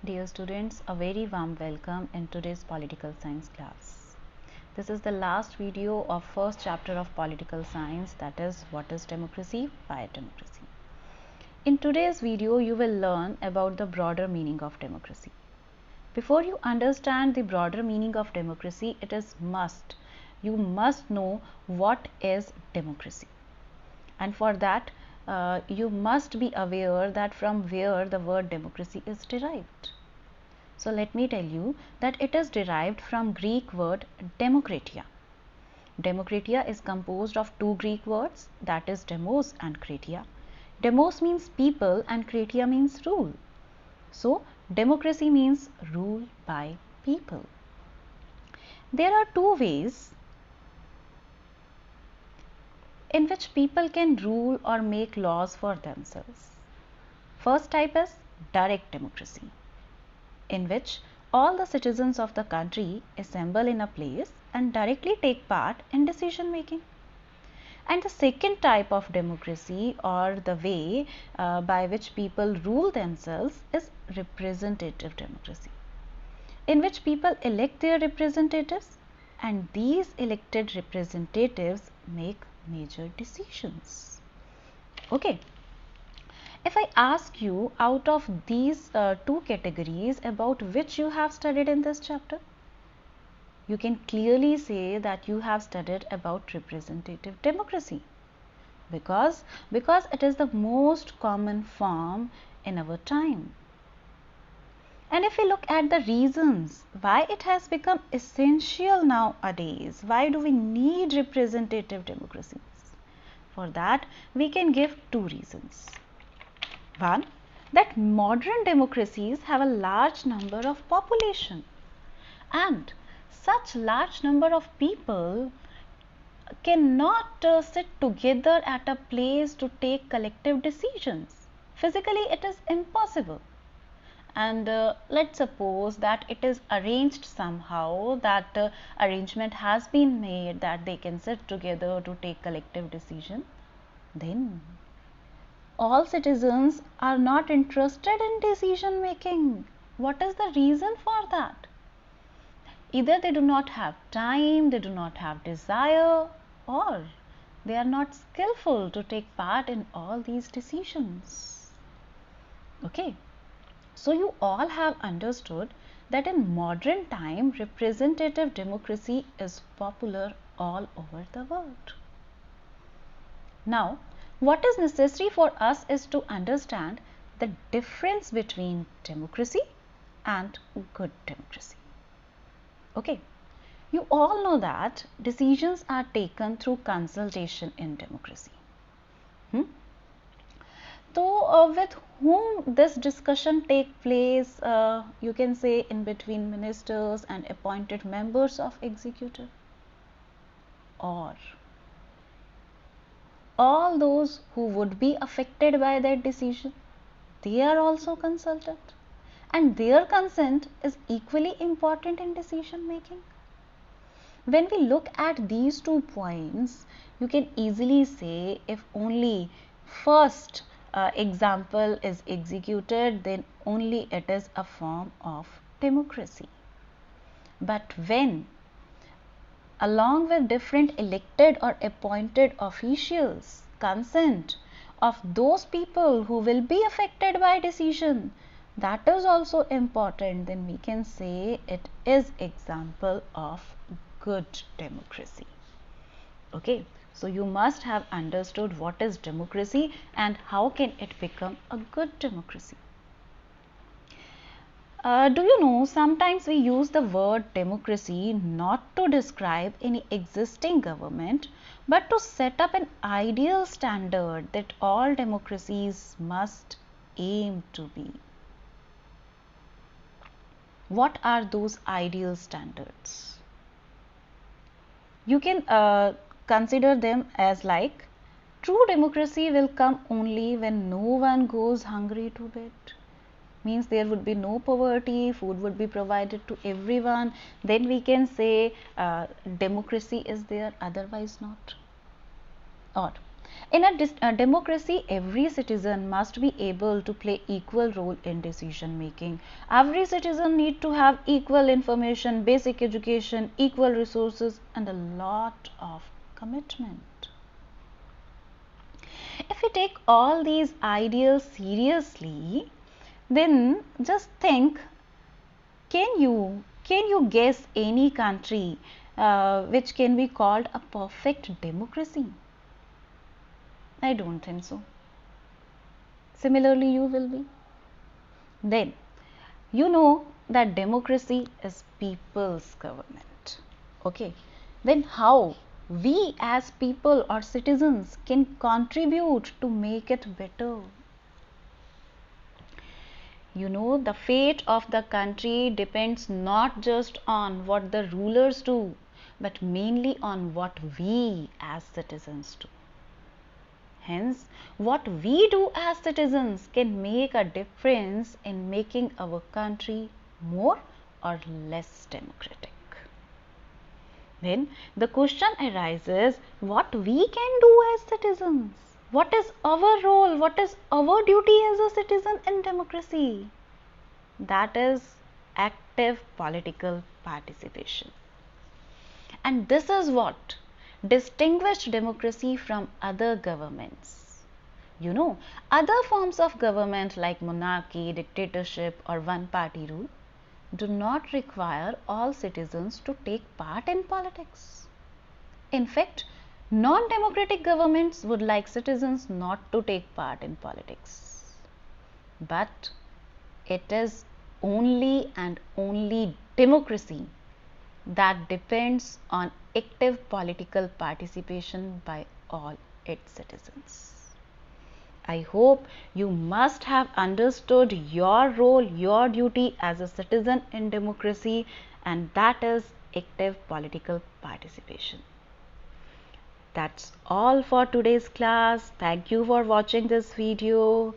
Dear students, a very warm welcome in today's political science class. This is the last video of first chapter of political science, that is, what is democracy, why democracy. In today's video, you will learn about the broader meaning of democracy. Before you understand the broader meaning of democracy, you must know what is democracy. And for that, you must be aware that from where the word democracy is derived. So let me tell you that it is derived from Greek word demokratia. Demokratia is composed of two Greek words, that is demos and kratia. Demos means people and kratia means rule. So democracy means rule by people. There are two ways in which people can rule or make laws for themselves. First type is direct democracy, in which all the citizens of the country assemble in a place and directly take part in decision making. And the second type of democracy, or the way by which people rule themselves, is representative democracy, in which people elect their representatives and these elected representatives make major decisions. Okay. If I ask you out of these two categories about which you have studied in this chapter, you can clearly say that you have studied about representative democracy because it is the most common form in our time. And if we look at the reasons why it has become essential nowadays, why do we need representative democracies? For that, we can give two reasons. One, that modern democracies have a large number of population, and such large number of people cannot sit together at a place to take collective decisions. Physically, it is impossible. And let's suppose that it is arranged somehow, that arrangement has been made that they can sit together to take collective decision, then all citizens are not interested in decision making. What is the reason for that? Either they do not have time, they do not have desire, or they are not skillful to take part in all these decisions. Okay. So you all have understood that in modern time, representative democracy is popular all over the world. Now, what is necessary for us is to understand the difference between democracy and good democracy. Okay, you all know that decisions are taken through consultation in democracy. So, with whom this discussion take place, you can say in between ministers and appointed members of executive, or all those who would be affected by that decision, they are also consulted, and their consent is equally important in decision making. When we look at these 2 points, you can easily say if only first example is executed, then only it is a form of democracy. But when along with different elected or appointed officials, consent of those people who will be affected by decision, that is also important, then we can say it is example of good democracy. Okay, so you must have understood what is democracy and how can it become a good democracy. Do you know, sometimes we use the word democracy not to describe any existing government, but to set up an ideal standard that all democracies must aim to be. What are those ideal standards? You can consider them as like, true democracy will come only when no one goes hungry to bed. Means there would be no poverty, food would be provided to everyone, then we can say democracy is there, otherwise not. Or In a democracy, every citizen must be able to play equal role in decision making. Every citizen need to have equal information, basic education, equal resources, and a lot of commitment. If we take all these ideals seriously, then just think, can you guess any country which can be called a perfect democracy? I don't think so. Similarly, you will be. Then, you know that democracy is people's government. Okay. Then how we as people or citizens can contribute to make it better? You know, the fate of the country depends not just on what the rulers do, but mainly on what we as citizens do. Hence, what we do as citizens can make a difference in making our country more or less democratic. Then the question arises, what we can do as citizens? What is our role? What is our duty as a citizen in democracy? That is active political participation. And this is what distinguished democracy from other governments. You know, other forms of government like monarchy, dictatorship, or one party rule do not require all citizens to take part in politics. In fact, non democratic governments would like citizens not to take part in politics. But it is only and only democracy that depends on active political participation by all its citizens. I hope you must have understood your role, your duty as a citizen in democracy, and that is active political participation. That's all for today's class. Thank you for watching this video.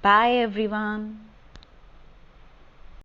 Bye everyone.